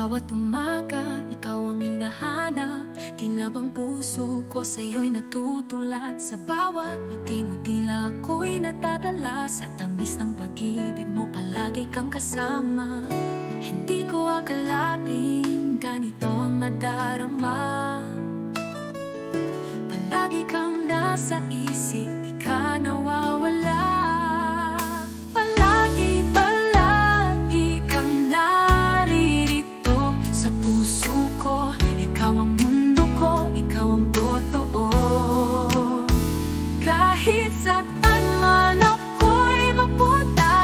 bawat umaga, ikaw ang hinahanap. Kinabang puso ko sa'yo'y natutulad. Sa bawat ngiti mo tila ako'y natadala. Sa tamis ng pag-ibig mo palagi kang kasama. Hindi ko akalain ganito ang madarama. Palagi kang nasa isip, di ka nawawala. Kahit saan man ako'y mapunta,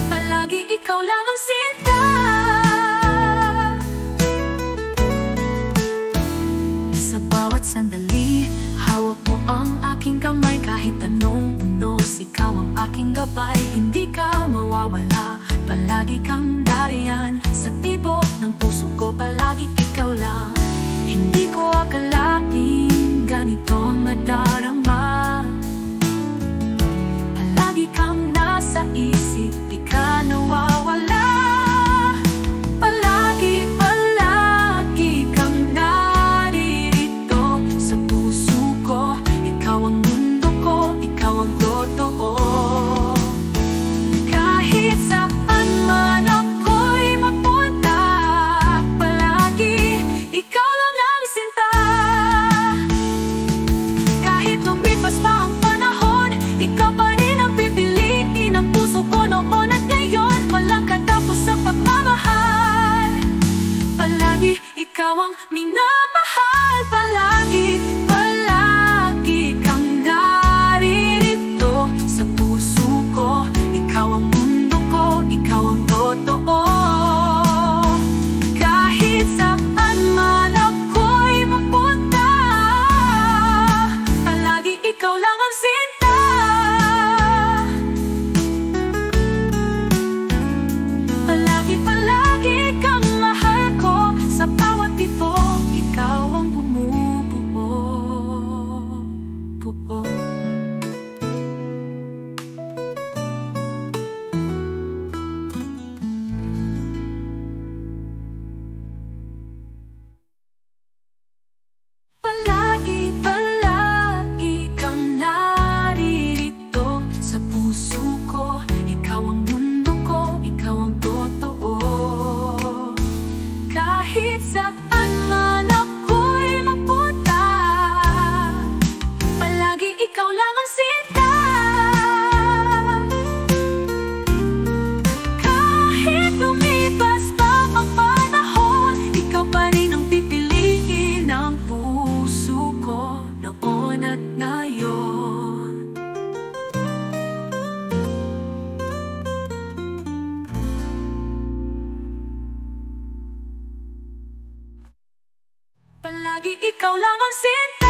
palagi ikaw lang ang sinta. Sa bawat sandali, hawak mo ang aking kamay. Kahit anong unos, ikaw ang aking gabay. Hindi ka mawawala, palagi kang dariyan. Sa tibok ng puso ko, palagi ikaw lang. Hindi ko akalain ganito ang madarama. Palagi kang nasa isip, di ka nawawala. Palagi, palagi kang naririto sa puso ko. Ikaw ang mundo ko, ikaw ang totoo. Kahit saan man ako'y mapunta, palagi ikaw lang ang sinta. Ikaw pa rin ang pipiliin ng puso ko noon at ngayon. Walang katapos sa pagmamahal. Palagi ikaw ang minamahal. Palagi, palagi kang naririto sa puso ko. Ikaw ang mundo ko, ikaw ang totoo. Kahit saan man ako'y mapunta, palagi ikaw lang ang sinta. Palagi kang mahal ko. Sa bawat tibok, ikaw ang bumubuo. Palagi, palagi kang naririto sa puso ko. Ikaw ang mundo ko, ikaw ang totoo. Kahit saan man ako'y mapunta, palagi ikaw lang ang sinta. Kahit lumipas pa ang panahon, ikaw pa rin ang pipiliin ng puso ko noon at ngayon. Palagi ikaw lang ang sinta.